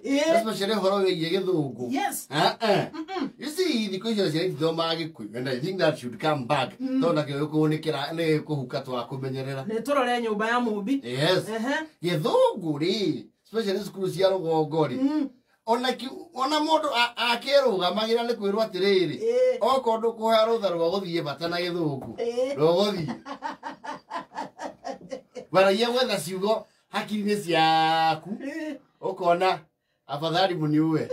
especially horo we githungu. Yes. You see the question is do magikui, and I think that should come back. Don't like you ko nikira ne ko hukatwa kumenyerera. Ne torore nyumba ya mubi. Yes. Githungu ri, especially school cia rugongori. Ona mundu akiruga ni kwirwo atiriri okondu kuhoya rutha rwa guthie bata na githungu ruguthie baragia gwetha ciugo hakiri-ini ciaku ukona afadhali muniue.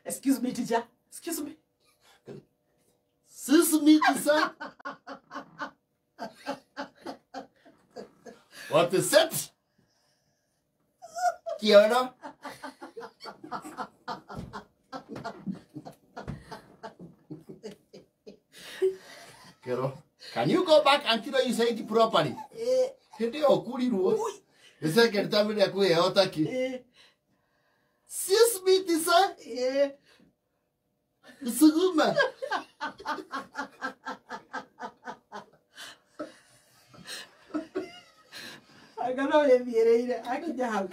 Excuse me, teacher. Excuse me. Excuse me, teacher. What is it? Kiana? Can you go back until you say it properly? The second time we are going sis me this it's a good man. I cannot ungiethiiriire. I can have.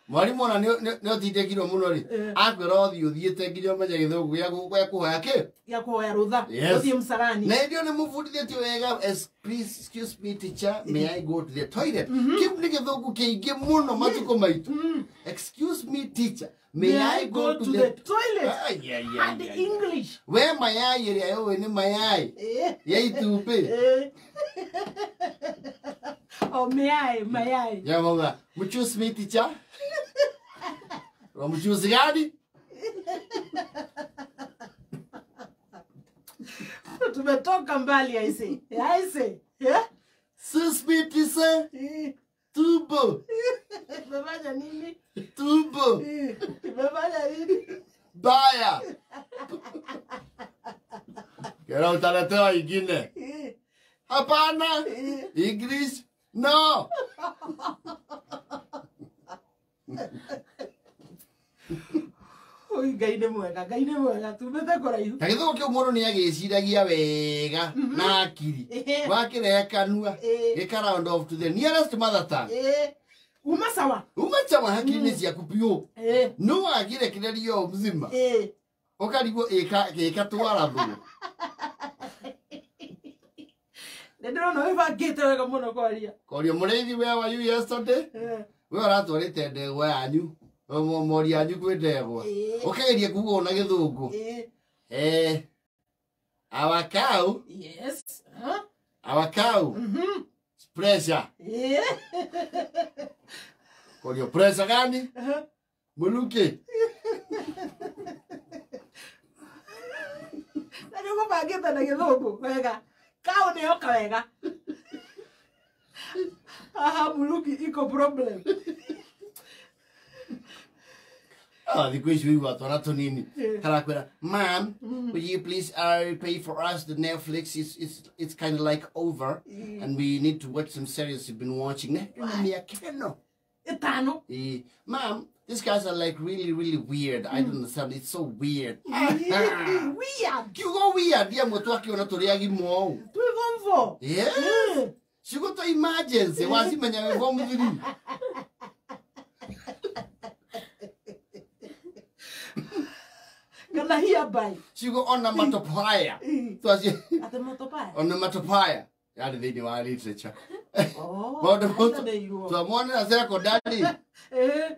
Mwalimu ona no titekiro muno ri akwira othi uthiete nginya menye githungu gya kuhoya ki ya kuhoya rutha uthie msarani na ndio ni mufundithitio wega. Please excuse me teacher, may I go to the toilet? Kim ni githungu kiingi muno matuko maitu. Excuse me teacher, may I go to the toilet? And English where mayai iri ayo ni mayai ya itupe. Oh mayai Ya mama mchuzi me teacher. Mchuzi gani? Tumetoka mbali aise. Yeah? Suspiti se? Tubo. Umefanya nini? Tubo. Umefanya nini? Baya. Kera utaletewa ingine. Hapana. English? No. Oi gaine mwega tumete kuraihu. Githungu kiu mundu ni agiciragia wega na akiri. Wakire kanua. Gika round off to the nearest mother tongue. Uma sawa hakiri-ini ciaku piu. No agire kirerio mzima. Ukarigo ika twara thugu. Ndio no ibangite wega muno kwaria. Korio mureithi where were you yesterday? We aratwarite ndegwa yanyu. Mori yanyu kwi ndegwa. Ukairie kugo na githungu. Our cow. Yes. Our cow. Pressure. Korio pressure gani? Muluke. Ndio kubangite na githungu wega. Cow ni oka wega. Aha muluki iko problem. The question we were tunini. Mom, will you please pay for us the Netflix? It's kind of like over, and we need to watch some series you've been watching. Mom, these guys are like really weird. I don't understand. It's so weird. Weird. You go weird. Yeah, mo tuaki ona toriagi mo. Tu Yeah. She got to emergency. Wasi menya go mudiri. Kana hiya bai. She go on a matopaya. So she Ate matopaya. on a matopaya. Ya de ni wa literature. Oh. Mo to mwana azera ko daddy.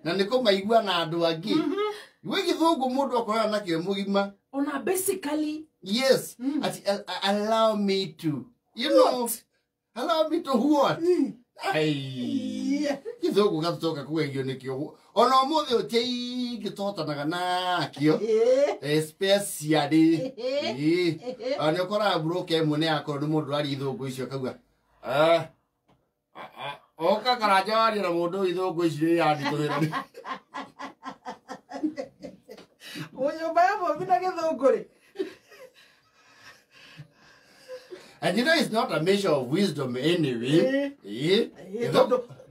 Na niko maigua na andu angi. We githungu mundu akorana na kio mugima. Ona basically. Yes. Allow me to. You know. Allow me to what? Ai. Githungu gatoka kuegio nikio. Ona mothe otei gitotanaga na kio. Especially. Ani okora broke mune akoro ni mundu ari ithungu icio kaguga. Oka karajari na mundu ithungu icio yandi tuhira. Oyo babo bina githungu ri. And you know it's not a measure of wisdom anyway.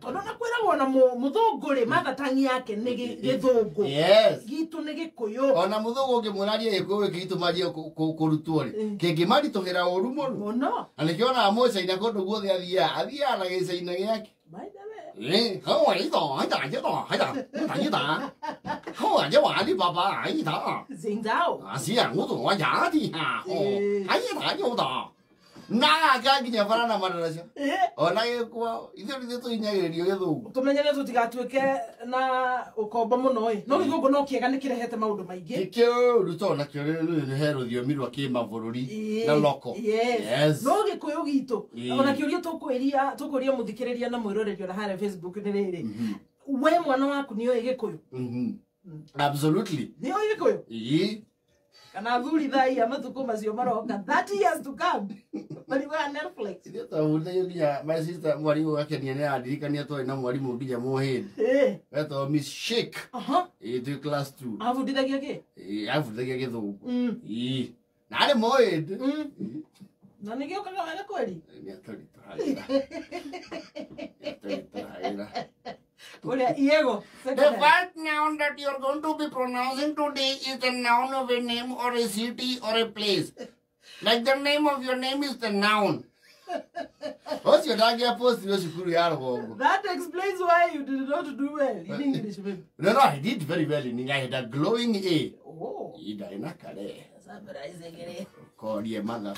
Tondona kwira wona muthungu ri mathatangi yake ni githungu. Yes. Gitu ni gikuyu. Ona muthungu ngimuraria ikuwe gitu maria kurutwo ri. Kingi mari tuhira oru muno. Muno. Anikiona Musa ina kondu guothe athia na gicaina giake. By the way, Không phải đó, hãy trả chứ đó, hãy trả, thằng như ta. Không phải chứ bà đi bà hãy trả. Dính giáo. Xí à, ngủ tụi nó giá thì hả? Hãy trả như đó. Na cái nhà phara na mara chứ. Ona kwa, ithu tu inya dio githungu. Tumenyane tutigatuike na ukomba muno ĩ. No githungu no kiega nĩ kĩrehete maũndũ maingĩ. Kĩo ruto na kĩo nĩ hero thiomi rwa kĩmabũrũri na loko. Yes. No gĩkũyũ gitũ. Ona kĩũria tũkũria mũthikĩrĩria na mwĩroreri ona harĩa Facebook nĩ rĩrĩ. We mwana waku nĩ oĩ gĩkũyũ? Absolutely. Nĩ oĩ gĩkũyũ? Kana thuri thai ya matuko macio maroka 30 years to come. Mariwa Netflix. Ndio tavuta hiyo dia my sister mwalimu wake ni ene adirikania to ina mwalimu nginya mohindi. Eto Miss Shake. To class 2. Avudithagia ki? Avudithagia githungu. Na ari mohindi. Na nigio kaga wega kweli? Ni atori turaira. The first noun that you are going to be pronouncing today is the noun of a name or a city or a place. Like the name of your name is the noun. What's your dad get post to school? That explains why you did not do well in English. No, I did very well in English. I had a glowing A. Oh. Ida in a care. Summarizing it. Call your mother.